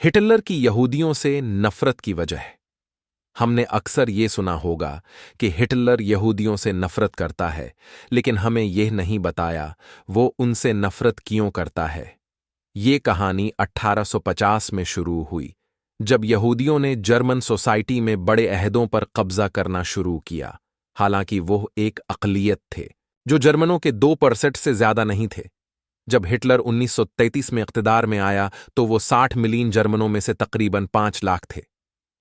Hitler की यहूदियों से नफरत की वजह। हमने अक्सर ये सुना होगा कि हिटलर यहूदियों से नफरत करता है, लेकिन हमें यह नहीं बताया वो उनसे नफरत क्यों करता है। ये कहानी 1850 में शुरू हुई, जब यहूदियों ने जर्मन सोसाइटी में बड़े अहदों पर कब्जा करना शुरू किया। हालांकि वो एक अक़लियत थे, जो जर्मनों के 2% से ज्यादा नहीं थे। जब हिटलर 1933 में इक़्तिदार में आया तो वो 60 मिलियन जर्मनों में से तकरीबन 5 लाख थे।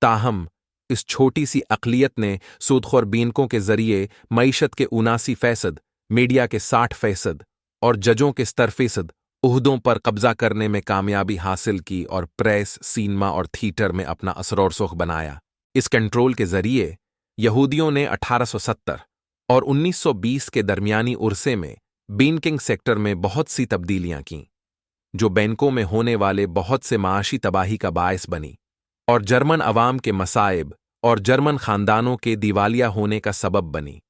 ताहम इस छोटी सी अक़लियत ने सूदखोर बैंकों के जरिए मईशत के 79%, मीडिया के 60% और जजों के 70% उहदों पर कब्जा करने में कामयाबी हासिल की और प्रेस, सिनेमा और थिएटर में अपना असर और रुख बनाया। इस कंट्रोल के जरिए यहूदियों ने 1870 और 1920 के दरमियानी उरसे में बैंकिंग सेक्टर में बहुत सी तब्दीलियां कीं, जो बैंकों में होने वाले बहुत से माशी तबाही का बायस बनी और जर्मन अवाम के मसाइब और जर्मन खानदानों के दिवालिया होने का सबब बनी।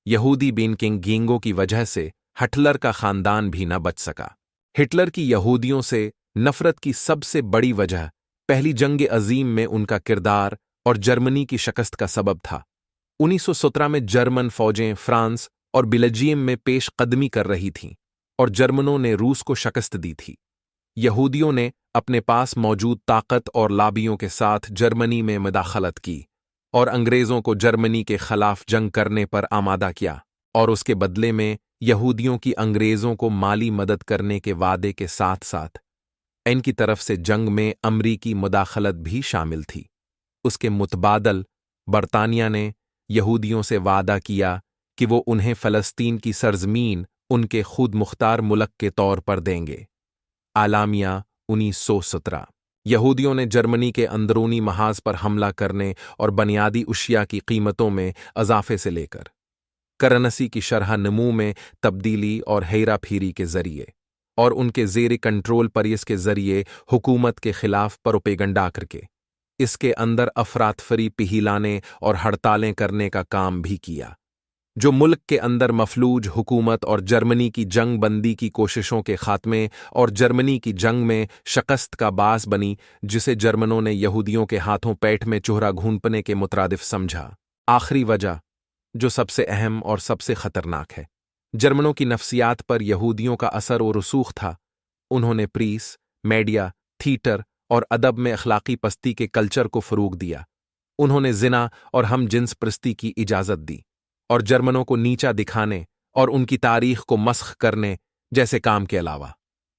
यहूदी बैंकिंग गैंगों की वजह से हिटलर का खानदान भी न बच सका। हिटलर की यहूदियों से नफरत की सबसे बड़ी वजह पहली जंग अजीम में उनका किरदार और जर्मनी की शिकस्त का सबब था। 1917 में जर्मन फौजें फ्रांस और बेल्जियम में पेश कदमी कर रही थीं और जर्मनों ने रूस को शिकस्त दी थी। यहूदियों ने अपने पास मौजूद ताकत और लाबियों के साथ जर्मनी में मुदाखलत की और अंग्रेज़ों को जर्मनी के खिलाफ जंग करने पर आमादा किया, और उसके बदले में यहूदियों की अंग्रेज़ों को माली मदद करने के वादे के साथ साथ इनकी तरफ से जंग में अमरीकी मुदाखलत भी शामिल थी। उसके मुतबादल बरतानिया ने यहूदियों से वादा किया कि वो उन्हें फ़लस्तीन की सरजमीन उनके खुद मुख्तार मुल्क के तौर पर देंगे। आलामिया 1917। यहूदियों ने जर्मनी के अंदरूनी महाज पर हमला करने और बुनियादी अशिया की कीमतों में इजाफे से लेकर करंसी की शरह नमू में तब्दीली और हेरा फेरी के जरिए और उनके ज़ेर कंट्रोल परिस के जरिए हुकूमत के खिलाफ प्रोपेगंडा करके इसके अंदर अफरातफरी पिहिलाने और हड़तालें करने का काम भी किया, जो मुल्क के अंदर मफलूज हुकूमत और जर्मनी की जंग बंदी की कोशिशों के खात्मे और जर्मनी की जंग में शिकस्त का बास बनी, जिसे जर्मनों ने यहूदियों के हाथों पेट में चोहरा घूंपने के मुतरादिफ समझा। आखिरी वजह, जो सबसे अहम और सबसे खतरनाक है, जर्मनों की नफ्सियात पर यहूदियों का असर और रसूख था। उन्होंने प्रीस, मीडिया, थिएटर और अदब में अखलाकी पस्ती के कल्चर को फ़रोग दिया। उन्होंने जिना और हम जिन्स प्रस्ती की इजाज़त दी और जर्मनों को नीचा दिखाने और उनकी तारीख को मस्ख करने जैसे काम के अलावा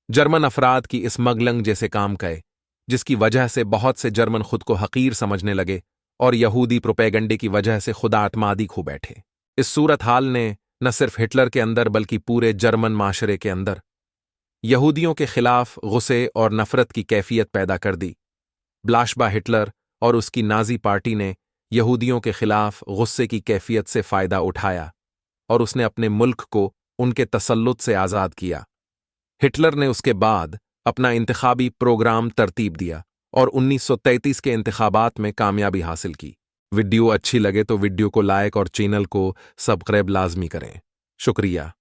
जर्मन अफराद की स्मगलिंग जैसे काम कए, जिसकी वजह से बहुत से जर्मन खुद को हकीर समझने लगे और यहूदी प्रोपेगंडे की वजह से खुदा आत्मादी खो बैठे। इस सूरत हाल ने न सिर्फ हिटलर के अंदर बल्कि पूरे जर्मन माशरे के अंदर यहूदियों के खिलाफ गुस्से और नफरत की कैफियत पैदा कर दी। ब्लाशबा हिटलर और उसकी नाजी पार्टी ने यहूदियों के खिलाफ गुस्से की कैफियत से फ़ायदा उठाया और उसने अपने मुल्क को उनके तसल्लुत से आज़ाद किया। हिटलर ने उसके बाद अपना इंतखाबी प्रोग्राम तरतीब दिया और 1933 के इंतखाबात में कामयाबी हासिल की। वीडियो अच्छी लगे तो वीडियो को लाइक और चैनल को सब्सक्राइब लाजमी करें। शुक्रिया।